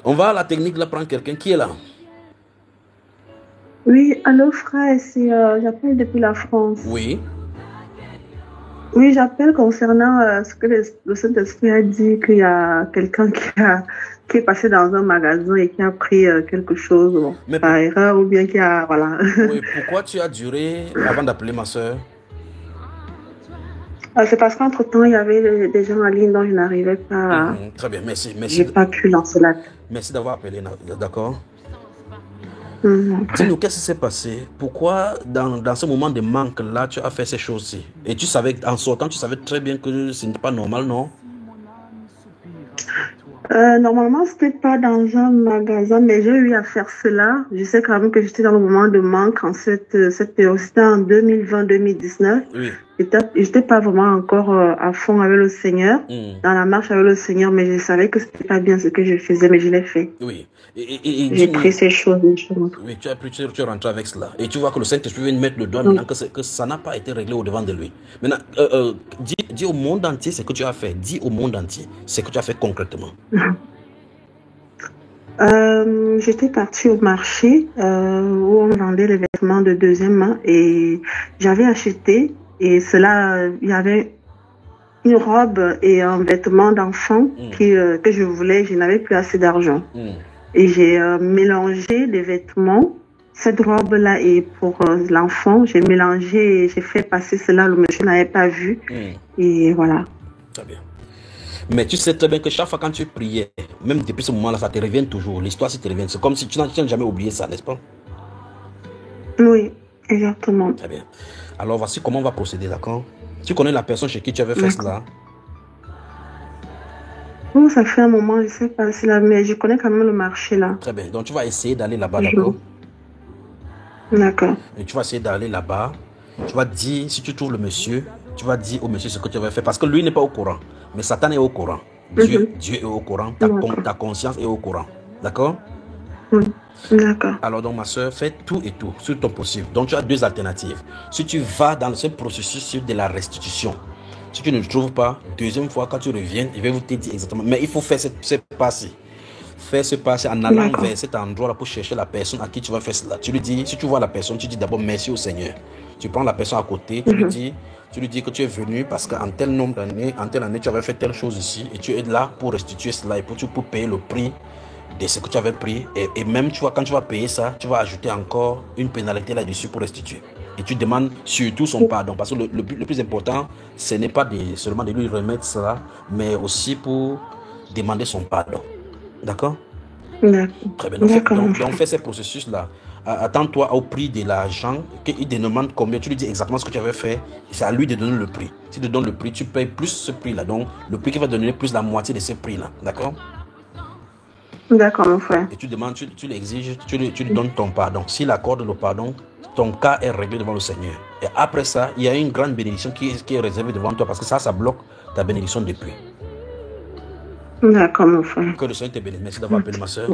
On va à la technique, là, prendre quelqu'un qui est là. Oui, allô frère, j'appelle depuis la France. Oui. Oui, j'appelle concernant ce que le Saint-Esprit a dit qu'il y a quelqu'un qui est passé dans un magasin et qui a pris quelque chose bon, Mais par erreur ou bien qui a, voilà. oui, pourquoi tu as duré avant d'appeler ma soeur? C'est parce qu'entre-temps, il y avait des gens en ligne dont je n'arrivais pas, Très bien, merci. j'ai pas pu lancer la. Merci d'avoir appelé, d'accord? Ok. Dis-nous, qu'est-ce qui s'est passé? Pourquoi, dans ce moment de manque-là, tu as fait ces choses-ci? Et tu savais, en sortant, tu savais très bien que ce n'était pas normal, non? Normalement, c'était pas dans un magasin, mais j'ai eu à faire cela. Je sais quand même que j'étais dans le moment de manque en cette période. C'était en 2020-2019. Oui. J'étais pas vraiment encore à fond avec le Seigneur, dans la marche avec le Seigneur, mais je savais que c'était pas bien ce que je faisais, mais je l'ai fait. Oui. J'ai pris ces choses. Oui, tu es rentré avec cela. Et tu vois que le Saint-Esprit vient de mettre le doigt maintenant que ça n'a pas été réglé au-devant de lui. Maintenant, dis au monde entier ce que tu as fait. Dis au monde entier ce que tu as fait concrètement. J'étais partie au marché où on vendait les vêtements de deuxième main et j'avais acheté et il y avait une robe et un vêtement d'enfant que je voulais, je n'avais plus assez d'argent. Et j'ai mélangé les vêtements, cette robe-là et pour l'enfant, j'ai mélangé et j'ai fait passer cela, le monsieur n'avait pas vu. Et voilà. Très bien. Mais tu sais très bien que chaque fois quand tu priais, même depuis ce moment-là, ça te revient toujours. L'histoire, ça te revient. C'est comme si tu n'as jamais oublié ça, n'est-ce pas? Oui, exactement. Très bien. Alors, voici comment on va procéder, d'accord? Tu connais la personne chez qui tu avais fait cela? Oh, ça fait un moment, je ne sais pas si là, mais je connais quand même le marché là. Très bien. Donc, tu vas essayer d'aller là-bas, d'accord? D'accord. Et tu vas essayer d'aller là-bas. Tu vas dire, si tu trouves le monsieur, tu vas dire au monsieur ce que tu avais fait. Parce que lui n'est pas au courant. Mais Satan est au courant. Dieu est au courant. Ta conscience est au courant. D'accord? D'accord. Alors, donc, ma soeur, fais tout et tout sur ton possible. Donc, tu as deux alternatives. Si tu vas dans ce processus de la restitution, si tu ne le trouves pas, deuxième fois, quand tu reviens, je vais vous te dire exactement. Mais il faut faire ce passé. Faire ce passé en allant vers cet endroit-là pour chercher la personne à qui tu vas faire cela. Tu lui dis, si tu vois la personne, tu dis d'abord merci au Seigneur. Tu prends la personne à côté, tu lui dis que tu es venu parce qu'en tel nombre d'années, en telle année, tu avais fait telle chose ici et tu es là pour restituer cela et pour payer le prix de ce que tu avais pris. Et même, tu vois, quand tu vas payer ça, tu vas ajouter encore une pénalité là-dessus pour restituer. Et tu demandes surtout son pardon. Parce que le plus important, ce n'est pas seulement de lui remettre cela, mais aussi pour demander son pardon. D'accord? Très bien. Donc, fais ces processus-là. Attends-toi au prix de l'argent, qu'il te demande combien, tu lui dis exactement ce que tu avais fait, et c'est à lui de donner le prix. Si tu donnes le prix, tu payes plus ce prix-là. Donc, le prix qui va donner plus la moitié de ce prix-là. D'accord? D'accord, mon frère. Et tu demandes, tu l'exiges, tu lui donnes ton pardon. S'il accorde le pardon, ton cas est réglé devant le Seigneur. Et après ça, il y a une grande bénédiction qui est réservée devant toi parce que ça bloque ta bénédiction depuis. D'accord, mon frère. Que le Seigneur te bénisse. Merci d'avoir appelé ma soeur.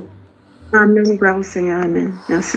Amen. Gloire au Seigneur. Amen. Merci.